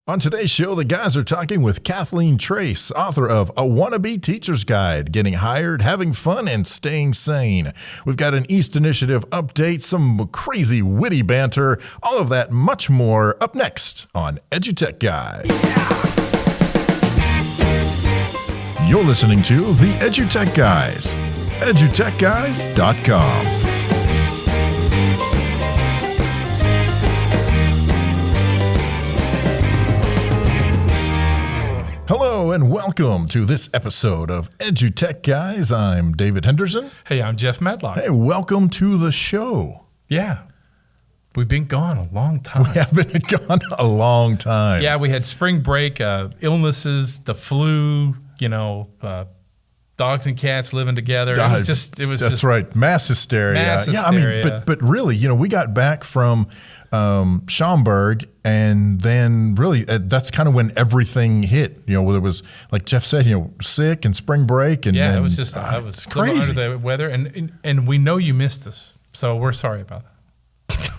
On today's show, the guys are talking with Kathleen Trace, author of A Wannabe Teacher's Guide, Getting Hired, Having Fun, and Staying Sane. We've got an East Initiative update, some crazy witty banter, all of that, much more, up next on EduTechGuys. You're listening to the EduTechGuys, EduTechGuys.com. Hello and welcome to this episode of EduTechGuys. I'm David Henderson. Hey, I'm Jeff Medlock. Hey, welcome to the show. Yeah. We've been gone a long time. We have been gone a long time. Yeah, we had spring break, illnesses, the flu, dogs and cats living together. That's right. Mass hysteria. Mass hysteria. I mean, but really, we got back from Schaumburg, and then really that's kind of when everything hit. Where it was, like Jeff said, sick and spring break, and it was just I was crazy under the weather, and we know you missed us, so we're sorry about that.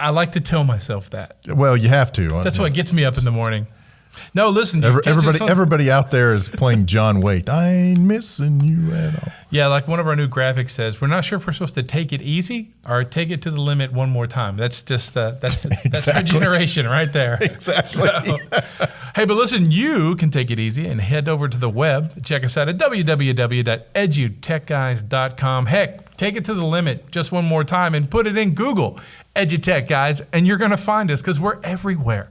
I like to tell myself that. Well, you have to. That's what gets me up in the morning. No, listen. Everybody out there is playing John Waite. I ain't missing you at all. Yeah, like one of our new graphics says, we're not sure if we're supposed to take it easy or take it to the limit one more time. That's just that's our generation right there. Exactly. Hey, but listen, you can take it easy and head over to the web. Check us out at www.edutechguys.com. Heck, take it to the limit just one more time and put it in Google, EduTech Guys, and you're going to find us because we're everywhere.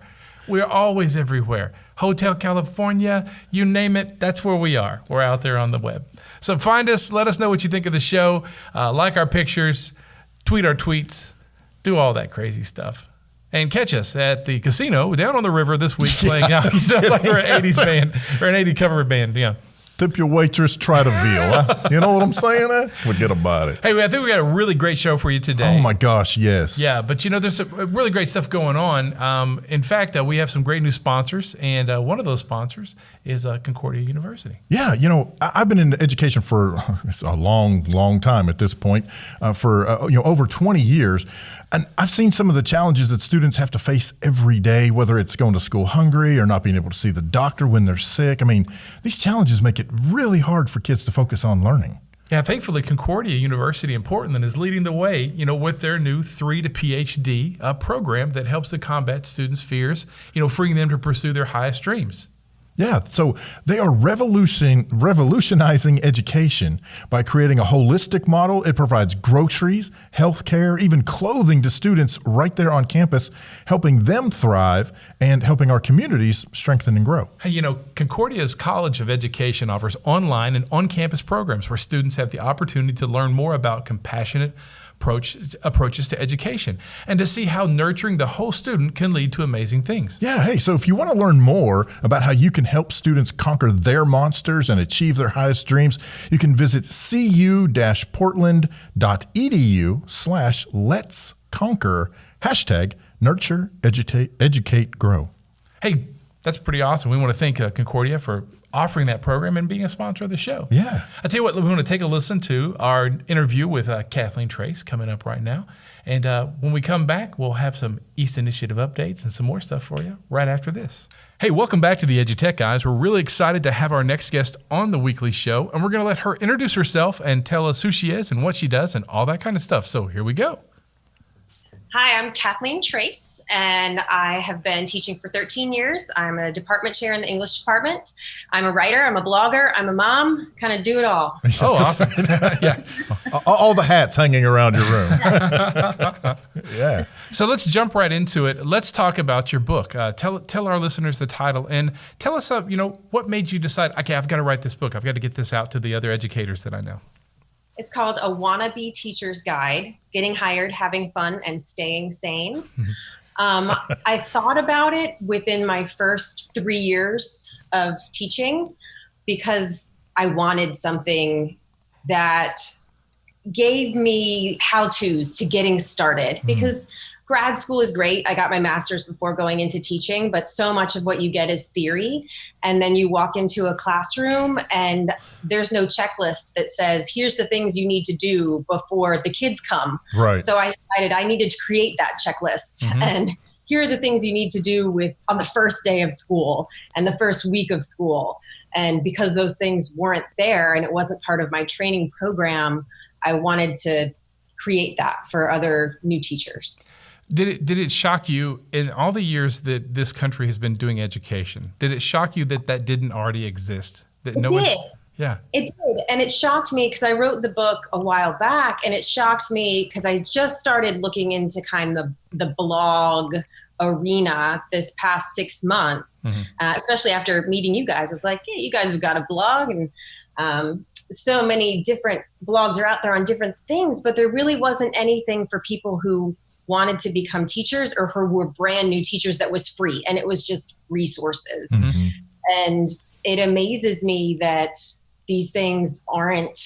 We're always everywhere. Hotel California, you name it, that's where we are. We're out there on the web. So find us, let us know what you think of the show, like our pictures, tweet our tweets, do all that crazy stuff. And catch us at the casino down on the river this week playing out. You sound like we're an 80s band, or an 80s cover band, yeah. Tip your waitress, try to veal. Huh? You know what I'm saying? Forget about it. Hey, I think we got a really great show for you today. Oh, my gosh, yes. Yeah, but there's some really great stuff going on. In fact, we have some great new sponsors, and one of those sponsors is Concordia University. Yeah, I've been in education for a long, long time at this point, for over 20 years. And I've seen some of the challenges that students have to face every day, whether it's going to school hungry or not being able to see the doctor when they're sick. I mean, these challenges make it really hard for kids to focus on learning. Yeah, thankfully, Concordia University in Portland is leading the way, with their new 3 to PhD program that helps to combat students' fears, freeing them to pursue their highest dreams. Yeah, so they are revolutionizing education by creating a holistic model. It provides groceries, healthcare, even clothing to students right there on campus, helping them thrive and helping our communities strengthen and grow. Hey, Concordia's College of Education offers online and on-campus programs where students have the opportunity to learn more about compassionate approaches to education and to see how nurturing the whole student can lead to amazing things. Yeah, hey, so if you want to learn more about how you can help students conquer their monsters and achieve their highest dreams, you can visit cu-portland.edu/let's conquer #nurture, educate, grow. Hey, that's pretty awesome. We want to thank Concordia for offering that program and being a sponsor of the show. Yeah. I tell you what, we want to take a listen to our interview with Kathleen Trace coming up right now. And when we come back, we'll have some East Initiative updates and some more stuff for you right after this. Hey, welcome back to the EduTech Guys. We're really excited to have our next guest on the weekly show, and we're going to let her introduce herself and tell us who she is and what she does and all that kind of stuff. So here we go. Hi, I'm Kathleen Trace, and I have been teaching for 13 years. I'm a department chair in the English department. I'm a writer, I'm a blogger, I'm a mom, kind of do it all. Oh, awesome. Yeah. All the hats hanging around your room. Yeah. So let's jump right into it. Let's talk about your book. Tell our listeners the title and tell us, what made you decide, okay, I've got to write this book. I've got to get this out to the other educators that I know. It's called A Wannabe Teacher's Guide, Getting Hired, Having Fun, and Staying Sane. I thought about it within my first 3 years of teaching because I wanted something that gave me how-tos to getting started. Because grad school is great. I got my master's before going into teaching, but so much of what you get is theory. And then you walk into a classroom and there's no checklist that says, here's the things you need to do before the kids come. Right. So I decided I needed to create that checklist. And here are the things you need to do on the first day of school and the first week of school. And because those things weren't there and it wasn't part of my training program, I wanted to create that for other new teachers. Did it shock you in all the years that this country has been doing education? Did it shock you that didn't already exist? That It did. Yeah. It did. And it shocked me because I wrote the book a while back, and it shocked me because I just started looking into kind of the blog arena this past 6 months, especially after meeting you guys. It's like, yeah, you guys have got a blog, and so many different blogs are out there on different things, but there really wasn't anything for people who wanted to become teachers or who were brand new teachers that was free, and it was just resources. And it amazes me that these things aren't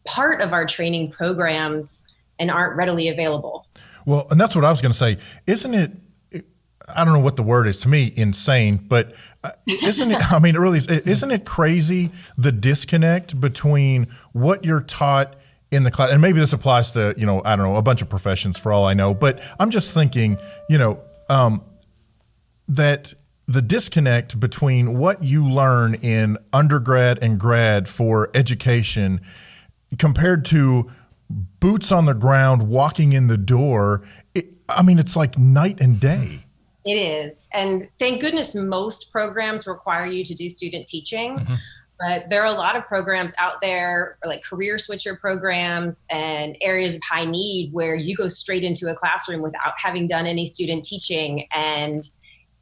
part of our training programs and aren't readily available. Well, and that's what I was going to say. Isn't it, I don't know what the word is, to me, insane, but isn't it, I mean, it really is, isn't it crazy, the disconnect between what you're taught in the class, and maybe this applies to, you know, I don't know, a bunch of professions for all I know, but I'm just thinking, you know, that the disconnect between what you learn in undergrad and grad for education compared to boots on the ground, walking in the door, it's like night and day. It is. And thank goodness most programs require you to do student teaching. But there are a lot of programs out there, like career switcher programs and areas of high need where you go straight into a classroom without having done any student teaching. And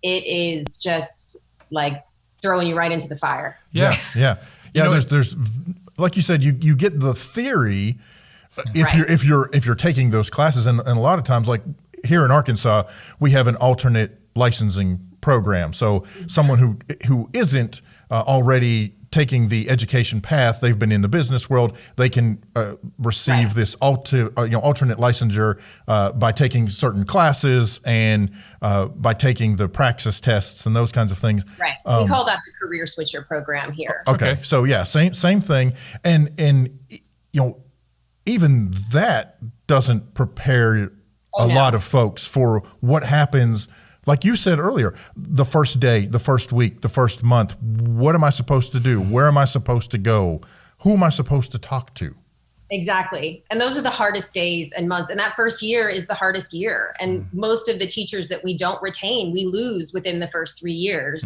it is just like throwing you right into the fire. Yeah. There's like you said, you get the theory if you're taking those classes, and a lot of times, like here in Arkansas, we have an alternate licensing program. So someone who isn't already taking the education path, they've been in the business world, they can receive this alternate licensure by taking certain classes and by taking the praxis tests and those kinds of things. Right. We call that the career switcher program here. Okay. So yeah, same thing. And even that doesn't prepare a lot of folks for what happens. Like you said earlier, the first day, the first week, the first month, what am I supposed to do? Where am I supposed to go? Who am I supposed to talk to? Exactly. And those are the hardest days and months. And that first year is the hardest year. And most of the teachers that we don't retain, we lose within the first 3 years.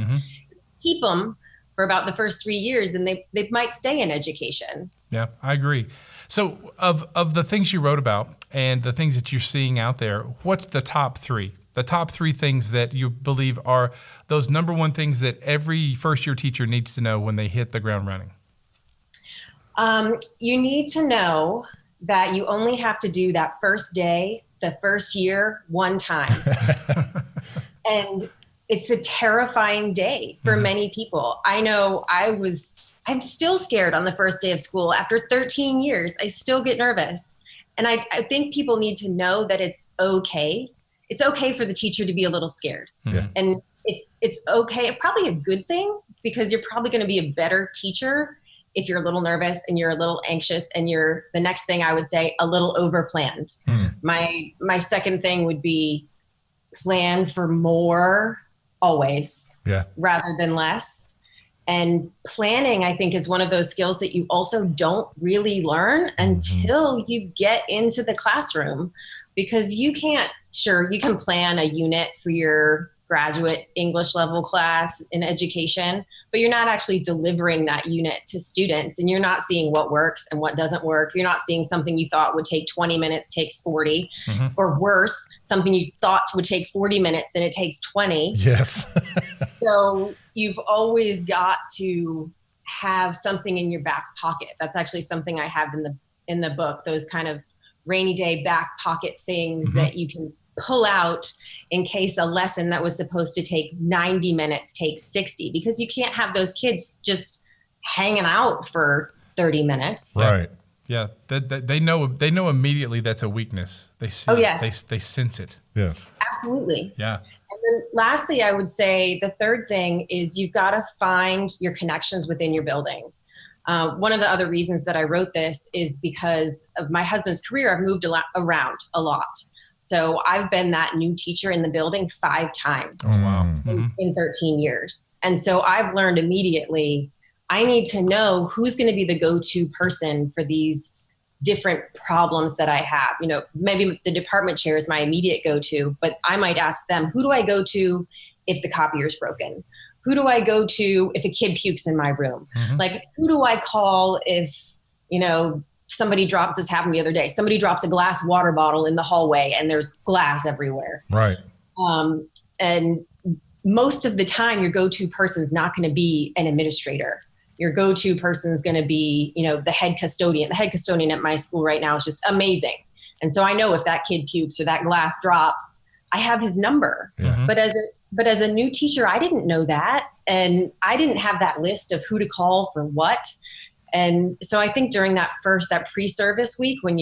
Keep them for about the first 3 years, and they might stay in education. Yeah, I agree. So of the things you wrote about and the things that you're seeing out there, what's the top three? The top three things that you believe are those number one things that every first-year teacher needs to know when they hit the ground running? You need to know that you only have to do that first day, the first year, one time. And it's a terrifying day for many people. I know I'm still scared on the first day of school. After 13 years, I still get nervous. And I think people need to know that it's okay. It's okay for the teacher to be a little scared. And it's okay, probably a good thing, because you're probably going to be a better teacher if you're a little nervous and you're a little anxious and you're, the next thing I would say, a little over-planned. My second thing would be plan for more always, rather than less. And planning, I think, is one of those skills that you also don't really learn until you get into the classroom, because you can plan a unit for your graduate English level class in education, but you're not actually delivering that unit to students, and you're not seeing what works and what doesn't work. You're not seeing something you thought would take 20 minutes takes 40, or worse, something you thought would take 40 minutes and it takes 20. Yes. So you've always got to have something in your back pocket. That's actually something I have in the book, those kind of rainy day back pocket things that you can pull out in case a lesson that was supposed to take 90 minutes takes 60, because you can't have those kids just hanging out for 30 minutes. Right. Yeah. They know immediately that's a weakness. They see it. They sense it. Yes. Absolutely. Yeah. And then lastly, I would say the third thing is you've got to find your connections within your building. One of the other reasons that I wrote this is because of my husband's career. I've moved around a lot. So I've been that new teacher in the building 5 times in 13 years. And so I've learned immediately, I need to know who's going to be the go-to person for these different problems that I have. You know, maybe the department chair is my immediate go-to, but I might ask them, who do I go to if the copier is broken? Who do I go to if a kid pukes in my room? Like, who do I call if, you know, somebody drops, this happened the other day, somebody drops a glass water bottle in the hallway and there's glass everywhere. Right. And most of the time your go-to person is not going to be an administrator. Your go-to person is going to be, you know, the head custodian. The head custodian at my school right now is just amazing. And so I know if that kid pukes or that glass drops, I have his number. But as a new teacher, I didn't know that. And I didn't have that list of who to call for what. And so I think during that pre-service week, when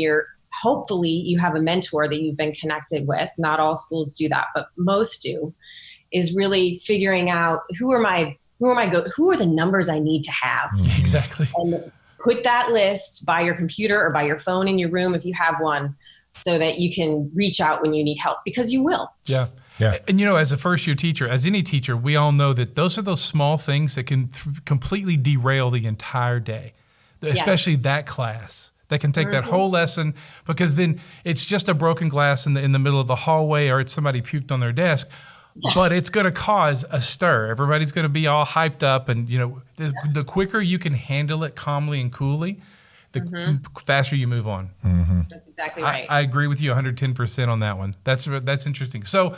hopefully you have a mentor that you've been connected with, not all schools do that, but most do, is really figuring out who are the numbers I need to have. Exactly. And put that list by your computer or by your phone in your room if you have one, so that you can reach out when you need help, because you will. Yeah. And, you know, as a first-year teacher, as any teacher, we all know that those are those small things that can completely derail the entire day, especially that class. That can take that whole lesson, because then it's just a broken glass in the middle of the hallway, or it's somebody puked on their desk. But it's going to cause a stir. Everybody's going to be all hyped up, and you know, the quicker you can handle it calmly and coolly, the faster you move on. That's exactly right. I agree with you 110% on that one. That's interesting. So,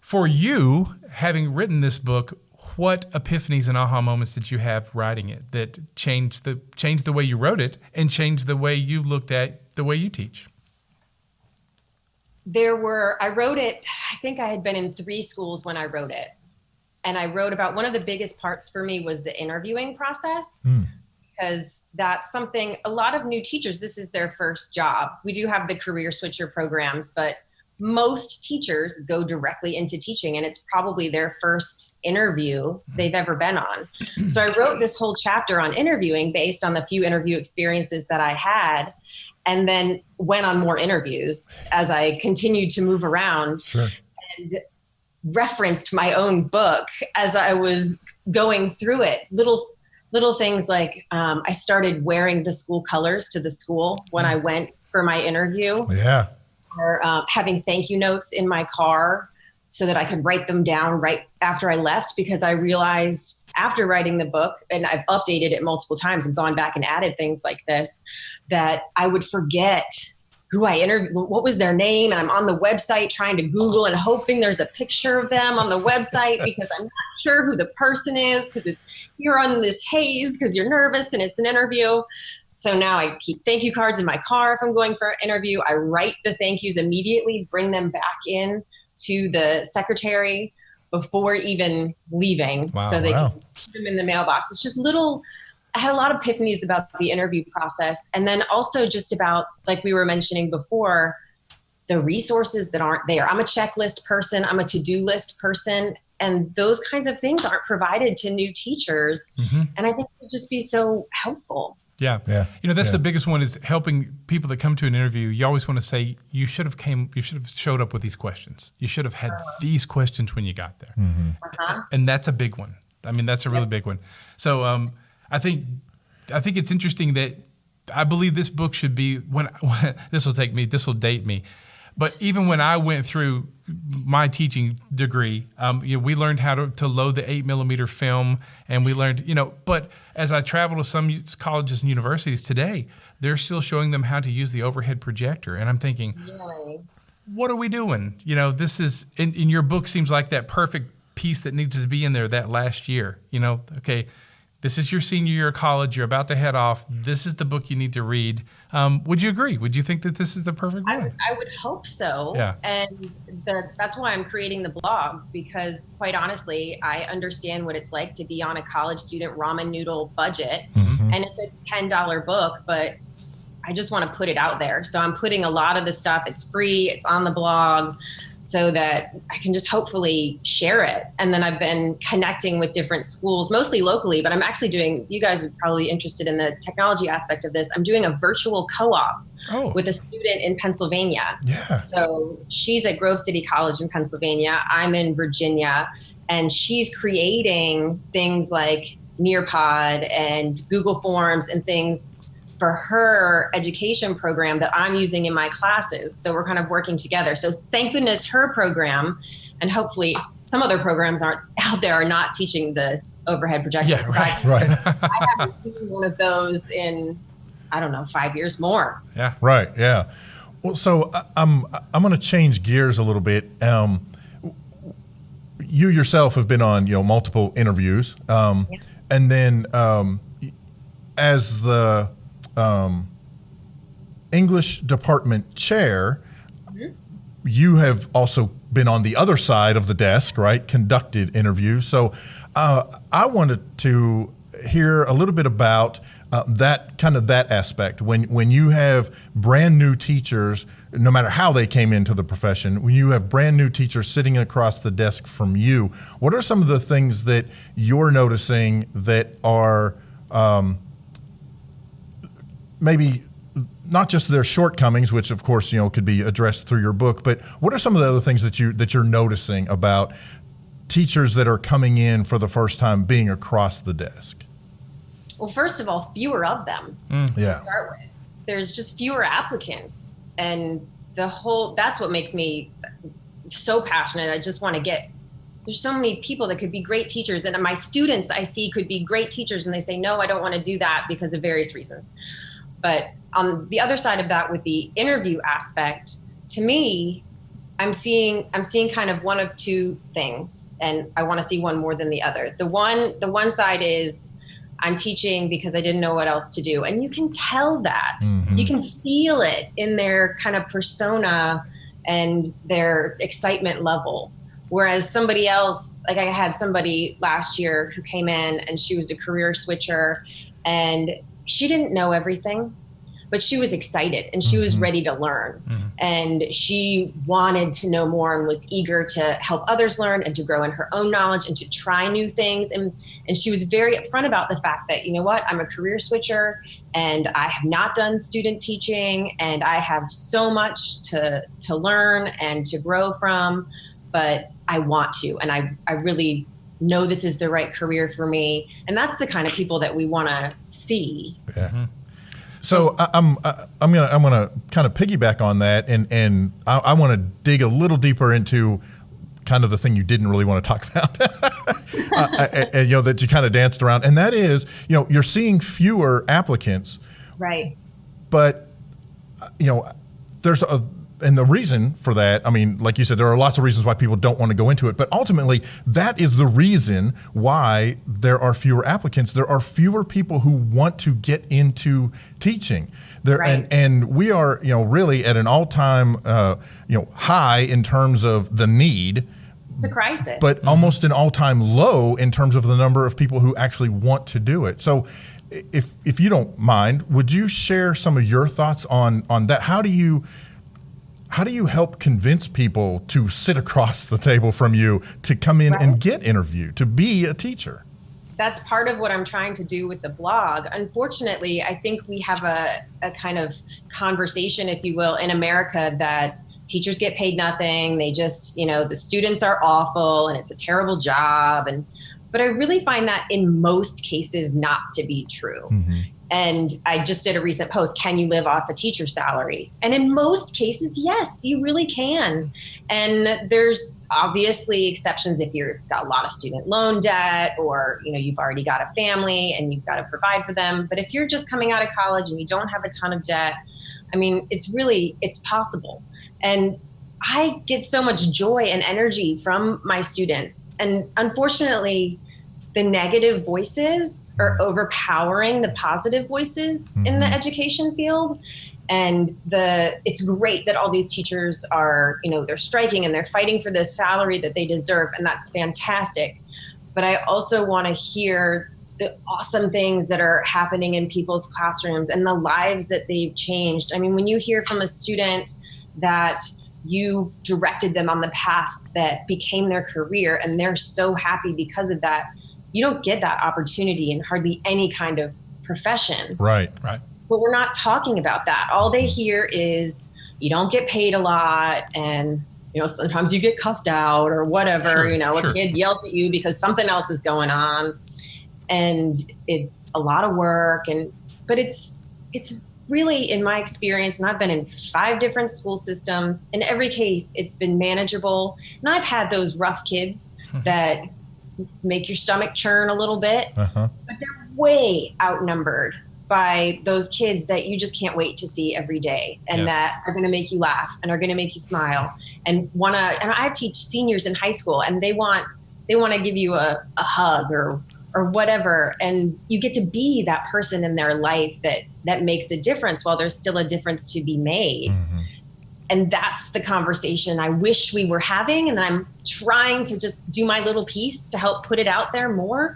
for you, having written this book, what epiphanies and aha moments did you have writing it that changed the way you wrote it and changed the way you looked at the way you teach? I wrote it, I think I had been in 3 schools when I wrote it. And I wrote about, one of the biggest parts for me was the interviewing process, because that's something, a lot of new teachers, this is their first job. We do have the career switcher programs, but most teachers go directly into teaching, and it's probably their first interview they've ever been on. So I wrote this whole chapter on interviewing based on the few interview experiences that I had, and then went on more interviews as I continued to move around, and referenced my own book as I was going through it. Little things like I started wearing the school colors to the school when I went for my interview. Or having thank you notes in my car so that I could write them down right after I left, because I realized after writing the book, and I've updated it multiple times and gone back and added things like this, that I would forget who I interviewed, what was their name, and I'm on the website trying to Google and hoping there's a picture of them on the website because I'm not sure who the person is, because you're on this haze because you're nervous and it's an interview. So now I keep thank you cards in my car if I'm going for an interview. I write the thank yous immediately, bring them back in to the secretary before even leaving, so they can put them in the mailbox. It's just I had a lot of epiphanies about the interview process. And then also just about, like we were mentioning before, the resources that aren't there. I'm a checklist person. I'm a to-do list person. And those kinds of things aren't provided to new teachers. And I think it would just be so helpful. Yeah. You know, that's the biggest one, is helping people that come to an interview. You always want to say, you should have showed up with these questions. You should have had these questions when you got there. And that's a big one. I mean, that's a really big one. So I think it's interesting that I believe this book should be, this will date me. But even when I went through my teaching degree, we learned how to load the 8mm film, and we learned, but as I travel to some colleges and universities today, they're still showing them how to use the overhead projector. And I'm thinking, what are we doing? This is, in your book seems like that perfect piece that needs to be in there that last year. Okay, this is your senior year of college. You're about to head off. This is the book you need to read. Would you agree? Would you think that this is the perfect one? I would hope so. Yeah. And that's why I'm creating the blog, because quite honestly, I understand what it's like to be on a college student ramen noodle budget. And it's a $10 book, but I just want to put it out there. So I'm putting a lot of the stuff, it's free, it's on the blog, so that I can just hopefully share it. And then I've been connecting with different schools, mostly locally, but I'm actually doing, you guys are probably interested in the technology aspect of this. I'm doing a virtual co-op with a student in Pennsylvania. Yeah. So she's at Grove City College in Pennsylvania. I'm in Virginia, and she's creating things like Nearpod and Google Forms and things for her education program that I'm using in my classes. So we're kind of working together. So thank goodness her program, and hopefully some other programs aren't out there, are not teaching the overhead projector. Yeah, right. I haven't seen one of those in, I don't know, 5 years more. Yeah. Right. Yeah. Well, so I'm going to change gears a little bit. You yourself have been on, multiple interviews, and then as the English department chair, you have also been on the other side of the desk, right? Conducted interviews. So I wanted to hear a little bit about that aspect. When you have brand new teachers, no matter how they came into the profession, when you have brand new teachers sitting across the desk from you, what are some of the things that you're noticing that are maybe not just their shortcomings, which of course could be addressed through your book, but what are some of the other things that you're noticing about teachers that are coming in for the first time being across the desk? Well, first of all, fewer of them to start with. There's just fewer applicants, and that's what makes me so passionate. I just want to there's so many people that could be great teachers, and my students I see could be great teachers, and they say, no, I don't want to do that because of various reasons. But on the other side of that, with the interview aspect, to me, I'm seeing kind of one of two things, and I want to see one more than the other. The one side is I'm teaching because I didn't know what else to do, and you can tell that. Mm-hmm. You can feel it in their kind of persona and their excitement level. Whereas somebody else, like I had somebody last year who came in and she was a career switcher, and she didn't know everything, but she was excited and she was ready to learn. And she wanted to know more and was eager to help others learn and to grow in her own knowledge and to try new things. And she was very upfront about the fact that, you know what, I'm a career switcher and I have not done student teaching and I have so much to learn and to grow from, but I want to, and I really know this is the right career for me. And that's the kind of people that we want to see. Yeah. So I'm gonna kind of piggyback on that, and I want to dig a little deeper into kind of the thing you didn't really want to talk about, and that you kind of danced around, and that is you're seeing fewer applicants, right? But and the reason for that, I mean, like you said, there are lots of reasons why people don't want to go into it, but ultimately that is the reason why there are fewer applicants. There are fewer people who want to get into teaching. Right. And we are, really at an all-time, high in terms of the need. It's a crisis. But almost an all-time low in terms of the number of people who actually want to do it. So if you don't mind, would you share some of your thoughts on that? How do you help convince people to sit across the table from you, to come in and get interviewed, to be a teacher? That's part of what I'm trying to do with the blog. Unfortunately, I think we have a kind of conversation, if you will, in America that teachers get paid nothing. They just, the students are awful and it's a terrible job. But I really find that in most cases not to be true. Mm-hmm. And I just did a recent post, can you live off a teacher's salary? And in most cases, yes, you really can. And there's obviously exceptions if you've got a lot of student loan debt or, you've already got a family and you've got to provide for them. But if you're just coming out of college and you don't have a ton of debt, I mean, it's possible. And I get so much joy and energy from my students. And unfortunately, the negative voices are overpowering the positive voices in the education field. And it's great that all these teachers are, they're striking and they're fighting for the salary that they deserve. And that's fantastic. But I also want to hear the awesome things that are happening in people's classrooms and the lives that they've changed. I mean, when you hear from a student that you directed them on the path that became their career and they're so happy because of that, you don't get that opportunity in hardly any kind of profession. Right. Right. But we're not talking about that. All they hear is you don't get paid a lot, and sometimes you get cussed out or whatever. Sure, A kid yells at you because something else is going on, and it's a lot of work. But it's really, in my experience, and I've been in 5 different school systems. In every case, it's been manageable. And I've had those rough kids that make your stomach churn a little bit, but they're way outnumbered by those kids that you just can't wait to see every day, and that are going to make you laugh and are going to make you smile and and I teach seniors in high school, and they want to give you a hug or whatever, and you get to be that person in their life that makes a difference while there's still a difference to be made. And that's the conversation I wish we were having, and I'm trying to just do my little piece to help put it out there more.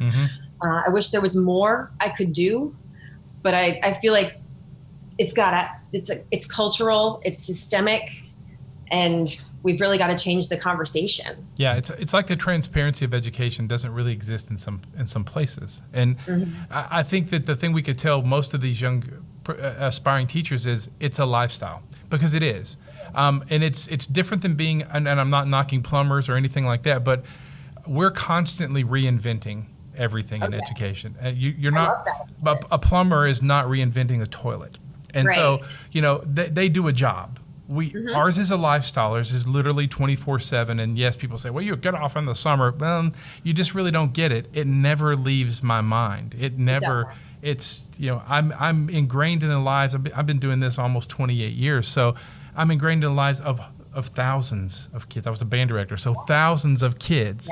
I wish there was more I could do, but I feel like it's cultural, it's systemic, and we've really got to change the conversation. Yeah, it's like the transparency of education doesn't really exist in some places. And I think that the thing we could tell most of these young aspiring teachers is it's a lifestyle, because it is. And it's different than being, and I'm not knocking plumbers or anything like that, but we're constantly reinventing everything in education. You're not, a plumber is not reinventing a toilet. And so, they do a job. Ours is a lifestyle. Ours is literally 24/7. And yes, people say, well, you get off in the summer. Well, you just really don't get it. It never leaves my mind. It never, I'm ingrained in the lives. I've been doing this almost 28 years. So I'm ingrained in the lives of thousands of kids. I was a band director. So thousands of kids,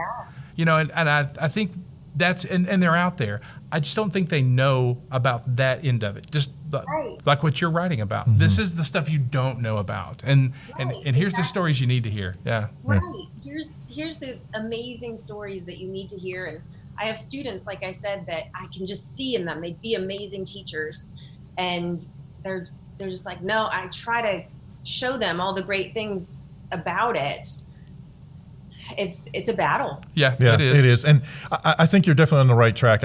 and I think that's, and they're out there. I just don't think they know about that end of it. Just like what you're writing about. This is the stuff you don't know about, and here's the stories you need to hear. Yeah. Right. Here's the amazing stories that you need to hear. And I have students, like I said, that I can just see in them. They'd be amazing teachers, and they're just like, no. I try to show them all the great things about it. It's a battle. Yeah, it is. And I think you're definitely on the right track.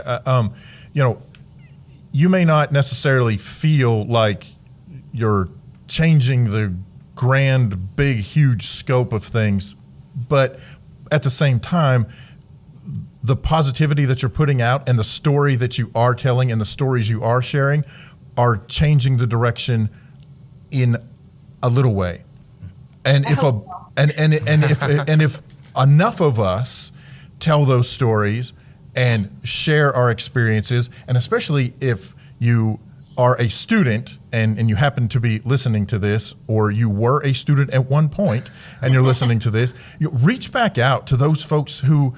You may not necessarily feel like you're changing the grand, big, huge scope of things, but at the same time, the positivity that you're putting out and the story that you are telling and the stories you are sharing are changing the direction in a little way. And if if enough of us tell those stories and share our experiences, and especially if you are a student and you happen to be listening to this, or you were a student at one point and you're listening to this, you reach back out to those folks who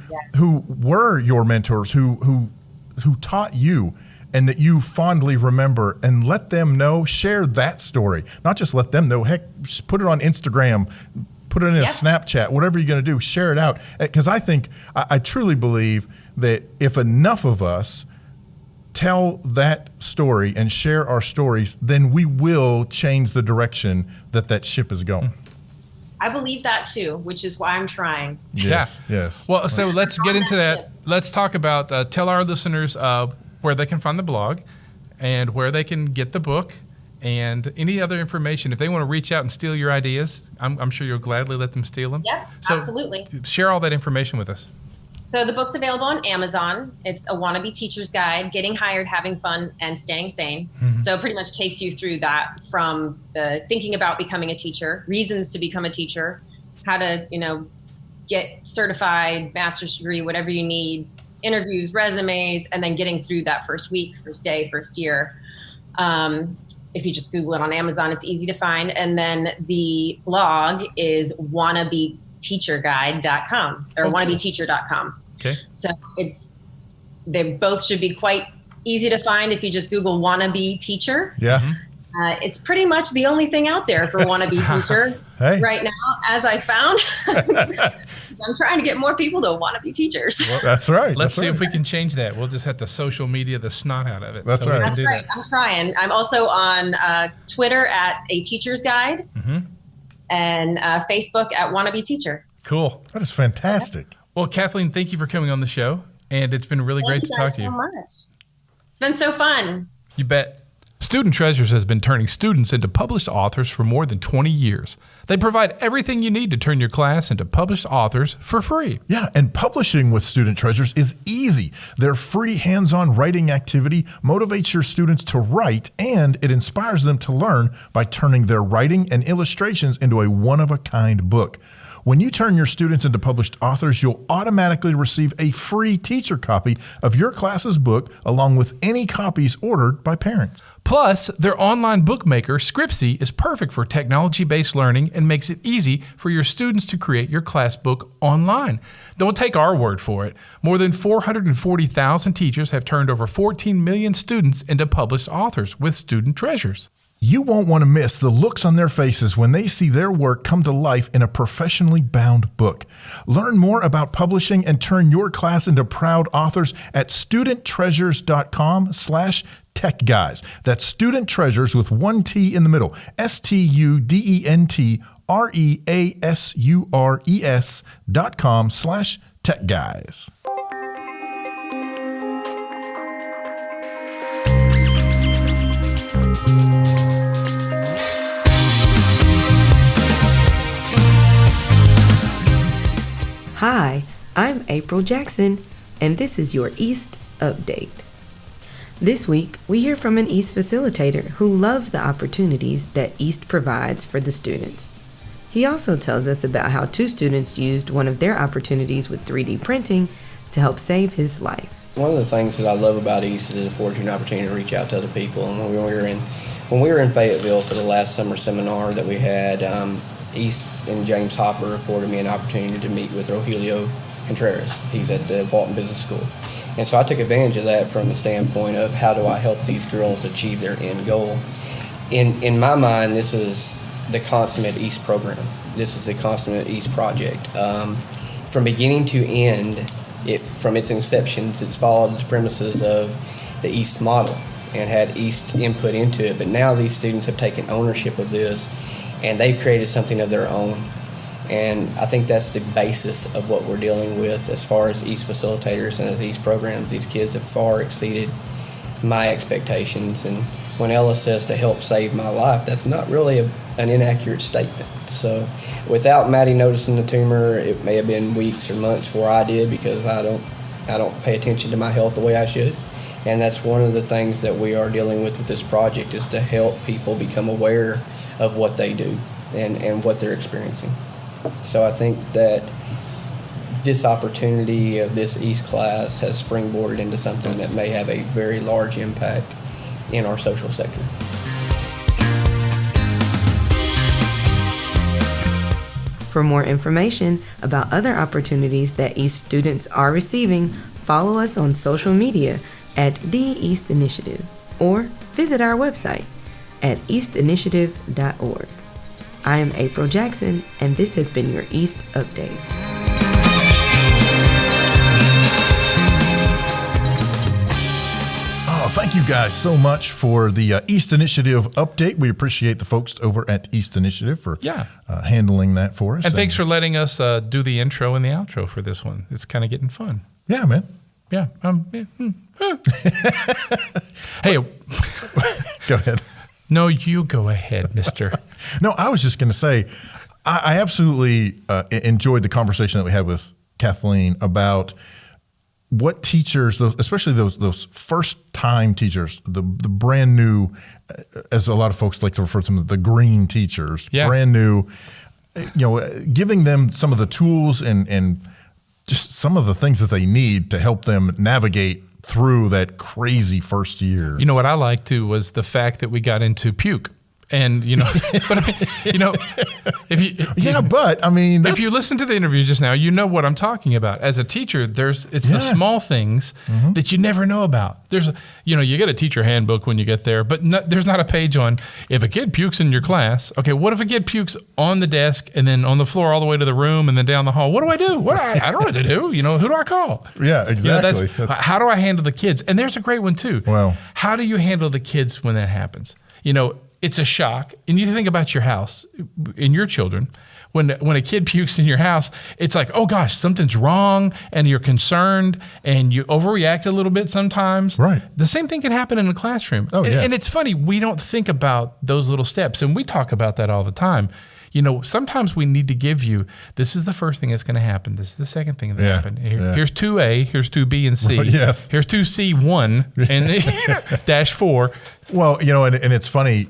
were your mentors, who taught you, and that you fondly remember, and let them know, share that story. Not just let them know, heck, just put it on Instagram, put it in a Snapchat, whatever you're going to do, share it out. Because I truly believe that if enough of us tell that story and share our stories, then we will change the direction that ship is going. I believe that too, which is why I'm trying. Yes. Well, so let's get into that. Let's talk about, tell our listeners where they can find the blog and where they can get the book and any other information. If they want to reach out and steal your ideas, I'm sure you'll gladly let them steal them. Yeah, so absolutely. Share all that information with us. So the book's available on Amazon. It's a wannabe teacher's guide, getting hired, having fun, and staying sane. So it pretty much takes you through that, from the thinking about becoming a teacher, reasons to become a teacher, how to, get certified, master's degree, whatever you need, interviews, resumes, and then getting through that first week, first day, first year. If you just Google it on Amazon, it's easy to find. And then the blog is wannabeteacherguide.com or wannabeteacher.com. Okay. So they both should be quite easy to find if you just Google wannabe teacher. Yeah. It's pretty much the only thing out there for wannabe teacher. Hey. right now, as I found. I'm trying to get more people to want to be teachers. Well, that's right. Let's see if we can change that. We'll just have to social media the snot out of it. That's right. That's right. I'm trying. I'm also on Twitter at A Teacher's Guide and Facebook at Wannabe Teacher. Cool. That is fantastic. Well, Kathleen, thank you for coming on the show. And it's been really great to talk to you. Thank you guys so much. It's been so fun. You bet. Student Treasures has been turning students into published authors for more than 20 years. They provide everything you need to turn your class into published authors for free. Yeah, and publishing with Student Treasures is easy. Their free hands-on writing activity motivates your students to write, and it inspires them to learn by turning their writing and illustrations into a one-of-a-kind book. When you turn your students into published authors, you'll automatically receive a free teacher copy of your class's book, along with any copies ordered by parents. Plus, their online bookmaker, Scriptsy, is perfect for technology-based learning and makes it easy for your students to create your class book online. Don't take our word for it. More than 440,000 teachers have turned over 14 million students into published authors with Student Treasures. You won't want to miss the looks on their faces when they see their work come to life in a professionally bound book. Learn more about publishing and turn your class into proud authors at studenttreasures.com/techguys. That's Student Treasures with one T in the middle. studenttreasures.com/techguys. Hi, I'm April Jackson, and this is your East Update. This week, we hear from an East facilitator who loves the opportunities that East provides for the students. He also tells us about how 2 students used one of their opportunities with 3D printing to help save his life. One of the things that I love about East is it affords you an opportunity to reach out to other people. And when we were in Fayetteville for the last summer seminar that we had, East and James Hopper afforded me an opportunity to meet with Rogelio Contreras. He's at the Walton Business School. And so I took advantage of that from the standpoint of how do I help these girls achieve their end goal. In my mind, this is the Consummate East program. This is the Consummate East project. From beginning to end, from its inception, it's followed its premises of the East model and had East input into it. But now these students have taken ownership of this, and they've created something of their own. And I think that's the basis of what we're dealing with as far as East facilitators and as East programs. These kids have far exceeded my expectations. And when Ella says to help save my life, that's not really an inaccurate statement. So without Maddie noticing the tumor, it may have been weeks or months before I did, because I don't pay attention to my health the way I should. And that's one of the things that we are dealing with this project, is to help people become aware of what they do and what they're experiencing. So I think that this opportunity of this East class has springboarded into something that may have a very large impact in our social sector. For more information about other opportunities that East students are receiving, follow us on social media at The East Initiative, or visit our website at eastinitiative.org. I am April Jackson, and this has been your East Update. Thank you guys so much for the East Initiative update. We appreciate the folks over at East Initiative for handling that for us. And thanks for letting us do the intro and the outro for this one. It's kind of getting fun. Yeah, man. Yeah. Hey. Go ahead. No, you go ahead, mister. No, I was just going to say, I absolutely enjoyed the conversation that we had with Kathleen about what teachers, especially those first-time teachers, the brand new, as a lot of folks like to refer to them, the green teachers, brand new, giving them some of the tools and just some of the things that they need to help them navigate through that crazy first year. You know what I liked too was the fact that we got into puke And, but I mean, if you if you listen to the interview just now, you know what I'm talking about. As a teacher, it's the small things that you never know about. There's, you get a teacher handbook when you get there, but there's not a page on if a kid pukes in your class. Okay, what if a kid pukes on the desk and then on the floor all the way to the room and then down the hall? What do I do? I don't know what to do. Who do I call? Yeah, exactly. How do I handle the kids? And there's a great one too. Well, how do you handle the kids when that happens? It's a shock. And you think about your house and your children. When a kid pukes in your house, it's like, oh gosh, something's wrong, and you're concerned, and you overreact a little bit sometimes. Right. The same thing can happen in the classroom. Oh, yeah. And it's funny, we don't think about those little steps, and we talk about that all the time. Sometimes we need to give you, this is the first thing that's going to happen. This is the second thing that happened. Here's 2A, here's 2B and C. Yes. Here's 2C1 and -4. Well, and it's funny,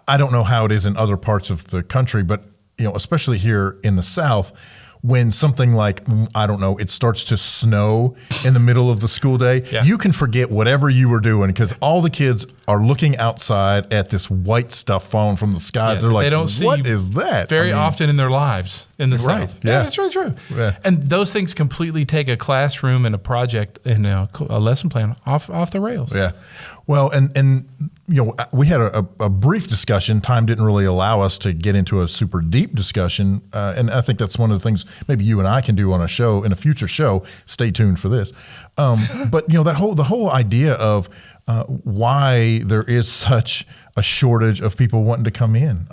I don't know how it is in other parts of the country, but, especially here in the South, when something like, I don't know, it starts to snow in the middle of the school day, you can forget whatever you were doing because all the kids are looking outside at this white stuff falling from the sky. They're like, what is that? Very often in their lives in the South. Yeah, that's really true. Yeah. And those things completely take a classroom and a project and a lesson plan off the rails. Yeah. Well, and we had a brief discussion. Time didn't really allow us to get into a super deep discussion, and I think that's one of the things maybe you and I can do on a show, in a future show. Stay tuned for this. But the whole idea of why there is such a shortage of people wanting to come in.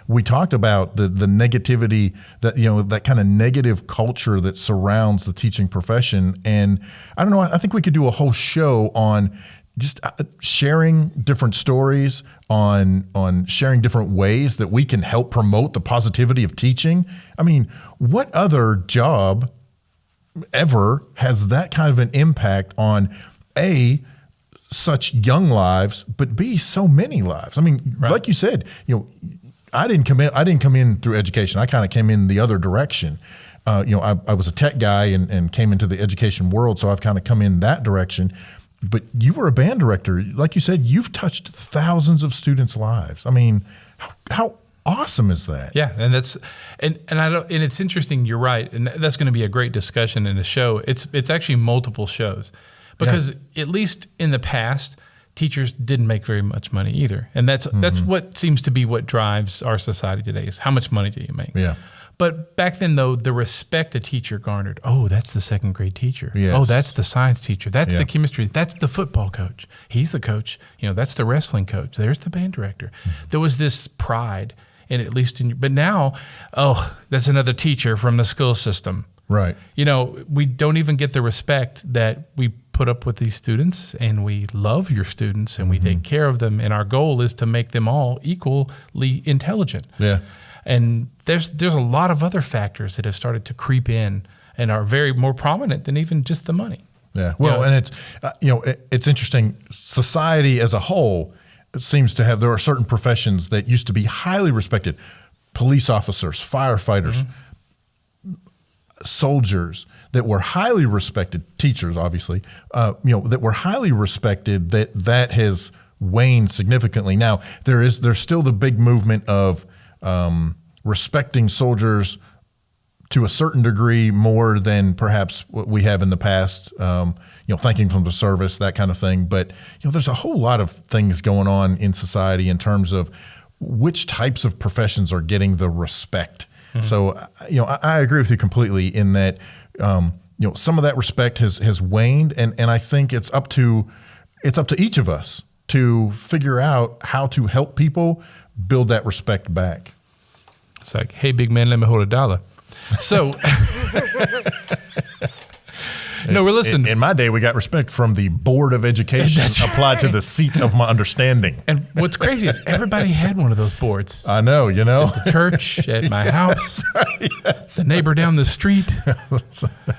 We talked about the negativity that kind of negative culture that surrounds the teaching profession, and I don't know. I think we could do a whole show on just sharing different stories, on sharing different ways that we can help promote the positivity of teaching. I mean, what other job ever has that kind of an impact on A, such young lives, but B, so many lives? I mean, like you said, I didn't come in through education. I kind of came in the other direction. I was a tech guy and came into the education world, so I've kind of come in that direction. But you were a band director. Like you said, you've touched thousands of students' lives. I mean, how awesome is that? Yeah, and it's interesting. You're right, and that's going to be a great discussion in the show. It's actually multiple shows, because at least in the past, teachers didn't make very much money either, and that's what seems to be what drives our society today: is how much money do you make? Yeah. But back then, though, the respect a teacher garnered, oh, that's the second grade teacher. Yes. Oh, that's the science teacher. That's the chemistry. That's the football coach. He's the coach. That's the wrestling coach. There's the band director. There was this pride, and at least but now, oh, that's another teacher from the school system. Right. We don't even get the respect that we put up with these students, and we love your students, and we take care of them, and our goal is to make them all equally intelligent. Yeah. And there's a lot of other factors that have started to creep in and are very more prominent than even just the money. Yeah. Well, and it's interesting. Society as a whole seems to have, there are certain professions that used to be highly respected: police officers, firefighters, soldiers, that were highly respected, teachers, obviously, that were highly respected. That has waned significantly. Now there's still the big movement of respecting soldiers to a certain degree more than perhaps what we have in the past, thanking them for the service, that kind of thing. But, there's a whole lot of things going on in society in terms of which types of professions are getting the respect. So, I agree with you completely in that, some of that respect has waned, and I think it's up to each of us to figure out how to help people build that respect back. It's like, hey, big man, let me hold $1. So, no, we're listening. In my day, we got respect from the Board of Education applied to the seat of my understanding. And what's crazy is everybody had one of those boards. I know, At the church, at my house, the neighbor down the street.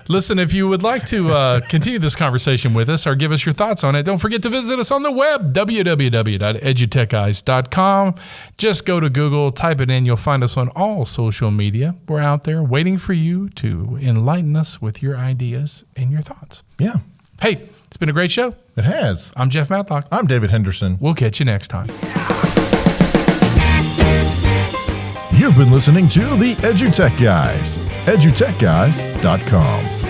Listen, if you would like to continue this conversation with us or give us your thoughts on it, don't forget to visit us on the web, www.edutechguys.com. Just go to Google, type it in. You'll find us on all social media. We're out there waiting for you to enlighten us with your ideas and your thoughts. Yeah. Hey, it's been a great show. It has. I'm Jeff Matlock. I'm David Henderson. We'll catch you next time. You've been listening to the EduTech Guys, edutechguys.com.